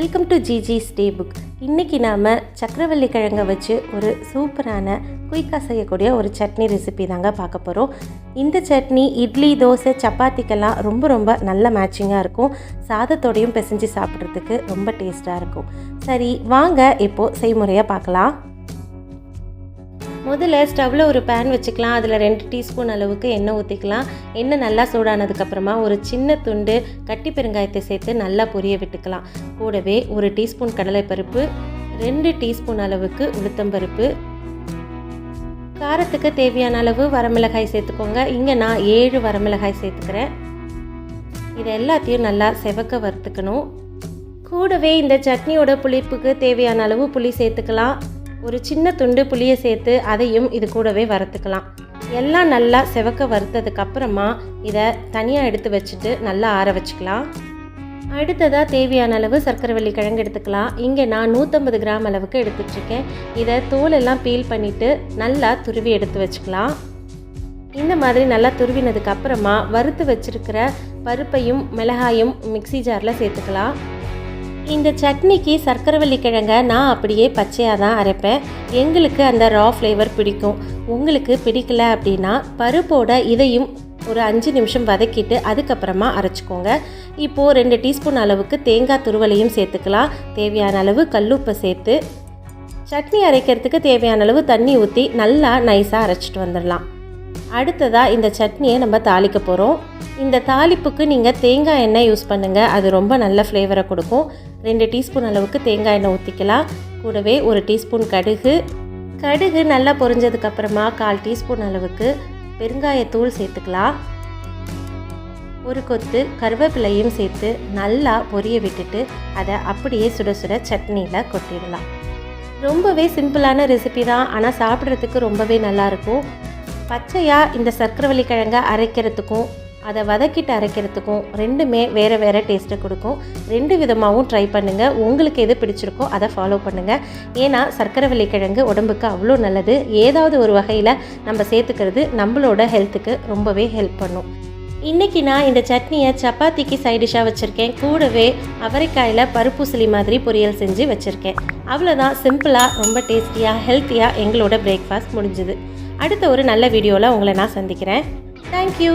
Welcome to GG's day book. இன்றைக்கி நாம் சக்கரவள்ளி கிழங்கை வச்சு ஒரு சூப்பரான குயிக்காக செய்யக்கூடிய ஒரு சட்னி ரெசிபி தாங்க பார்க்க போகிறோம். இந்த சட்னி இட்லி, தோசை, சப்பாத்திக்கெல்லாம் ரொம்ப நல்ல மேட்சிங்காக இருக்கும். சாதத்தோடையும் பிசைஞ்சு சாப்பிட்றதுக்கு ரொம்ப டேஸ்ட்டாக இருக்கும். சரி வாங்க இப்போது செய்முறையாக பார்க்கலாம். முதல்ல ஸ்டவ்வில் ஒரு பேன் வச்சுக்கலாம். அதில் 2 டீஸ்பூன் அளவுக்கு எண்ணெய் ஊற்றிக்கலாம். எண்ணெய் நல்லா சூடானதுக்கப்புறமா ஒரு சின்ன துண்டு கட்டி பெருங்காயத்தை சேர்த்து நல்லா பொரிய விட்டுக்கலாம். கூடவே 1 டீஸ்பூன் கடலைப்பருப்பு, 2 டீஸ்பூன் அளவுக்கு உளுத்தம்பருப்பு, காரத்துக்கு தேவையான அளவு வரமிளகாய் சேர்த்துக்கோங்க. இங்கே நான் 7 வரமிளகாய் சேர்த்துக்கிறேன். இது எல்லாத்தையும் நல்லா செவக்க வறுத்துக்கணும். கூடவே இந்த சட்னியோட புளிப்புக்கு தேவையான அளவு புளி சேர்த்துக்கலாம். ஒரு சின்ன துண்டு புளியை சேர்த்து அதையும் இது கூடவே வறுத்துக்கலாம். எல்லாம் நல்லா செவக்க வறுத்ததுக்கப்புறமா இதை தனியாக எடுத்து வச்சுட்டு நல்லா ஆற வச்சுக்கலாம். அடுத்ததாக தேவையான அளவு சர்க்கரைவள்ளி கிழங்கு எடுத்துக்கலாம். இங்கே நான் 150 கிராம் அளவுக்கு எடுத்துட்ருக்கேன். இதை தோலெல்லாம் பீல் பண்ணிவிட்டு நல்லா துருவி எடுத்து வச்சுக்கலாம். இந்த மாதிரி நல்லா துருவினதுக்கப்புறமா வறுத்து வச்சுருக்கிற பருப்பையும் மிளகாயும் மிக்ஸி ஜாரில் சேர்த்துக்கலாம். இந்த சட்னிக்கு சர்க்கரைவள்ளி கிழங்கை நான் அப்படியே பச்சையாக தான் அரைப்பேன். எங்களுக்கு அந்த ரா ஃப்ளேவர் பிடிக்கும். உங்களுக்கு பிடிக்கல அப்படின்னா பருப்போட இதையும் ஒரு 5 நிமிஷம் வதக்கிட்டு அதுக்கப்புறமா அரைச்சிக்கோங்க. இப்போது 2 டீஸ்பூன் அளவுக்கு தேங்காய் துருவலையும் சேர்த்துக்கலாம். தேவையான அளவு கல்லுப்பை சேர்த்து சட்னி அரைக்கிறதுக்கு தேவையான அளவு தண்ணி ஊற்றி நல்லா நைஸாக அரைச்சிட்டு வந்துடலாம். அடுத்ததாக இந்த சட்னியை நம்ம தாளிக்க போகிறோம். இந்த தாளிப்புக்கு நீங்கள் தேங்காய் எண்ணெய் யூஸ் பண்ணுங்கள். அது ரொம்ப நல்ல ஃப்ளேவரை கொடுக்கும். 2 டீஸ்பூன் அளவுக்கு தேங்காய் எண்ணெய் ஊற்றிக்கலாம். கூடவே 1 டீஸ்பூன் கடுகு நல்லா பொரிஞ்சதுக்கப்புறமா 1/4 டீஸ்பூன் அளவுக்கு பெருங்காயத்தூள் சேர்த்துக்கலாம். ஒரு கொத்து கருவேப்பிலையும் சேர்த்து நல்லா பொரிய விட்டுட்டு அதை அப்படியே சுட சுட சட்னியில் கொட்டிடலாம். ரொம்பவே சிம்பிளான ரெசிபி தான், ஆனால் சாப்பிட்றதுக்கு ரொம்பவே நல்லாயிருக்கும். பச்சையாக இந்த சர்க்கரைவள்ளி கிழங்கை அரைக்கிறதுக்கும் அதை வதக்கிட்டு அரைக்கிறதுக்கும் ரெண்டுமே வேறு டேஸ்ட்டை கொடுக்கும். 2 விதமாகவும் ட்ரை பண்ணுங்கள். உங்களுக்கு எது பிடிச்சிருக்கோ அதை ஃபாலோ பண்ணுங்கள். ஏன்னா சர்க்கரைவள்ளி கிழங்கு உடம்புக்கு அவ்வளோ நல்லது. ஏதாவது ஒரு வகையில் நம்ம சேர்த்துக்கிறது நம்மளோட ஹெல்த்துக்கு ரொம்பவே ஹெல்ப் பண்ணும். இன்றைக்கி நான் இந்த சட்னியை சப்பாத்திக்கு சைடிஷாக வச்சுருக்கேன். கூடவே அவரைக்காயில் பருப்பூசலி மாதிரி பொரியல் செஞ்சு வச்சுருக்கேன். அவ்வளோதான், சிம்பிளாக ரொம்ப டேஸ்டியாக ஹெல்த்தியாக எங்களோட பிரேக்ஃபாஸ்ட் முடிஞ்சுது. அடுத்த ஒரு நல்ல வீடியோவில் உங்களை நான் சந்திக்கிறேன். தேங்க்யூ.